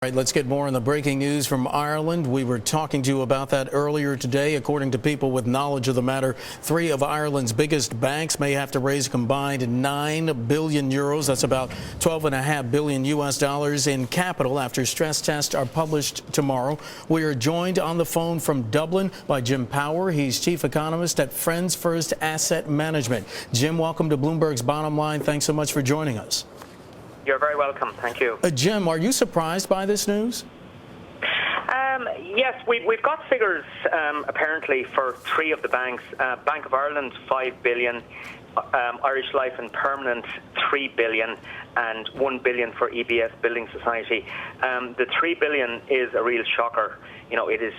All right, let's get more on the breaking news from Ireland. We were talking to you about that earlier today. According to people with knowledge of the matter, 3 of Ireland's biggest banks may have to raise a combined €9 billion. That's about $12.5 billion in capital after stress tests are published tomorrow. We are joined on the phone from Dublin by Jim Power. He's chief economist at Friends First Asset Management. Jim, welcome to Bloomberg's Bottom Line. Thanks so much for joining us. You're very welcome. Thank you. Jim, are you surprised by this news? Yes, we've got figures apparently for 3 of the banks. Bank of Ireland, $5 billion, Irish Life and Permanent, $3 billion, and $1 billion for EBS Building Society. The $3 billion is a real shocker. You know, it is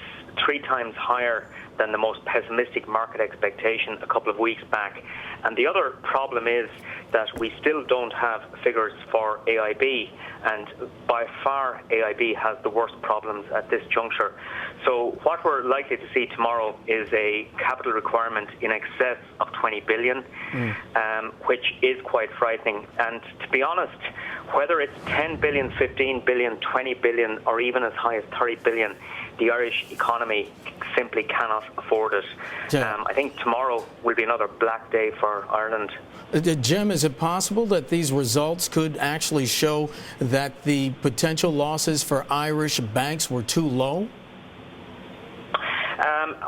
3 times higher than the most pessimistic market expectation a couple of weeks back. And the other problem is that we still don't have figures for AIB, and by far AIB has the worst problems at this juncture. So what we're likely to see tomorrow is a capital requirement in excess of 20 billion, which is quite frightening. And to be honest, whether it's 10 billion, 15 billion, 20 billion, or even as high as 30 billion, the Irish economy simply cannot afford it. Yeah. I think tomorrow will be another black day for Ireland. Jim, is it possible that these results could actually show that the potential losses for Irish banks were too low?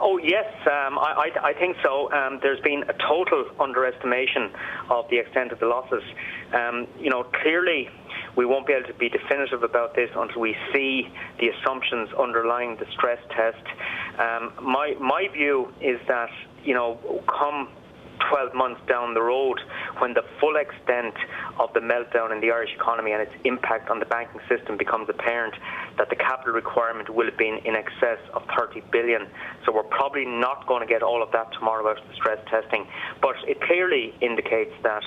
Oh, yes, I think so. There's been a total underestimation of the extent of the losses. You know, clearly we won't be able to be definitive about this until we see the assumptions underlying the stress test. My view is that, you know, come 12 months down the road, when the full extent of the meltdown in the Irish economy and its impact on the banking system becomes apparent, that the capital requirement will have been in excess of 30 billion. So we're probably not going to get all of that tomorrow after the stress testing. But it clearly indicates that,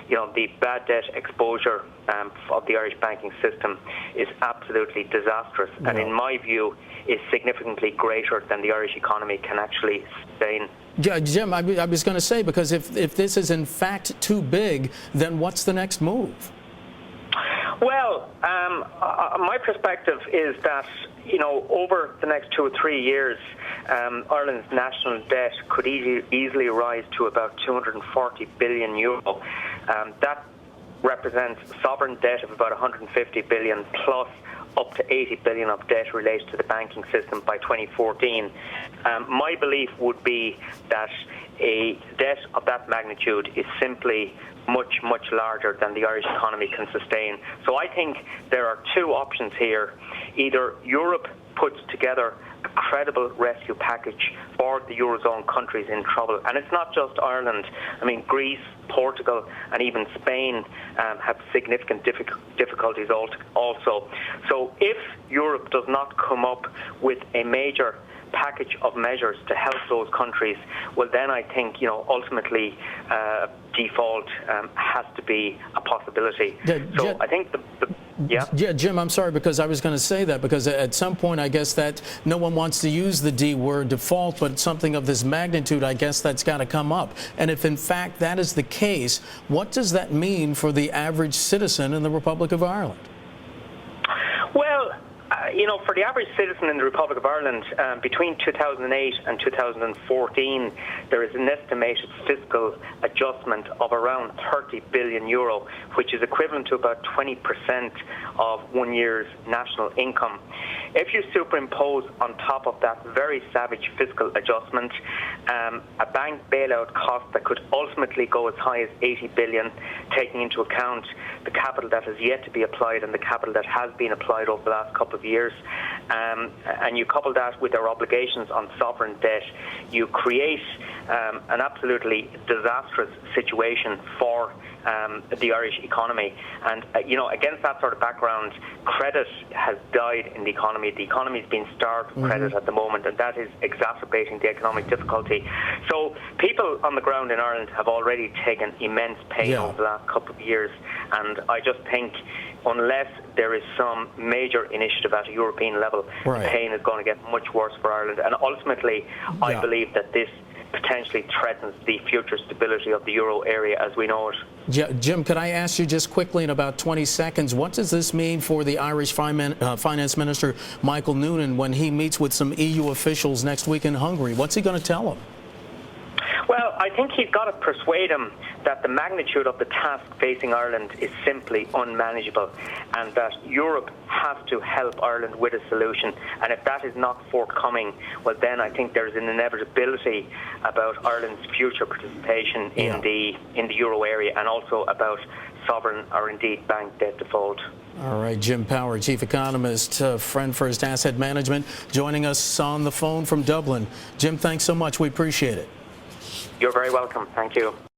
you know, the bad debt exposure of the Irish banking system is absolutely disastrous, and in my view is significantly greater than the Irish economy can actually sustain. Yeah, Jim, I was going to say, because if this is in fact too big, then what's the next move? Well, my perspective is that, you know, over the next 2 or 3 years, Ireland's national debt could easily rise to about €240 billion. That represents sovereign debt of about 150 billion plus up to 80 billion of debt related to the banking system by 2014. My belief would be that a debt of that magnitude is simply much, much larger than the Irish economy can sustain. So I think there are 2 options here. Either Europe puts together a credible rescue package for the Eurozone countries in trouble. And it's not just Ireland. I mean, Greece, Portugal, and even Spain have significant difficulties also. So if Europe does not come up with a major package of measures to help those countries, well, then I think, you ultimately default has to be a possibility. So I think Yeah, Jim, I'm sorry, because I was going to say that, because at some point I guess that no one wants to use the D word, default, but something of this magnitude, I guess that's got to come up. And if in fact that is the case, what does that mean for the average citizen in the Republic of Ireland? Well, for the average citizen in the Republic of Ireland, between 2008 and 2014, there is an estimated fiscal adjustment of around €30 billion, which is equivalent to about 20% of 1 year's national income. If you superimpose on top of that very savage fiscal adjustment, a bank bailout cost that could ultimately go as high as 80 billion, taking into account the capital that has yet to be applied and the capital that has been applied over the last couple of years, and you couple that with our obligations on sovereign debt, you create an absolutely disastrous situation for the Irish economy. And, against that sort of background, credit has died in the economy. The economy has been starved of credit at the moment, and that is exacerbating the economic difficulty. So people on the ground in Ireland have already taken immense pain over the last couple of years, and I just think unless there is some major initiative at a European level, the pain is going to get much worse for Ireland. And ultimately, I believe that this potentially threatens the future stability of the euro area as we know it. Jim, could I ask you just quickly in about 20 seconds, what does this mean for the Irish Finance Minister Michael Noonan when he meets with some EU officials next week in Hungary? What's he going to tell them? Well, I think he's got to persuade him that the magnitude of the task facing Ireland is simply unmanageable and that Europe has to help Ireland with a solution. And if that is not forthcoming, well, then I think there's an inevitability about Ireland's future participation in the euro area and also about sovereign or indeed bank debt default. All right, Jim Power, Chief Economist, Friend First Asset Management, joining us on the phone from Dublin. Jim, thanks so much. We appreciate it. You're very welcome. Thank you.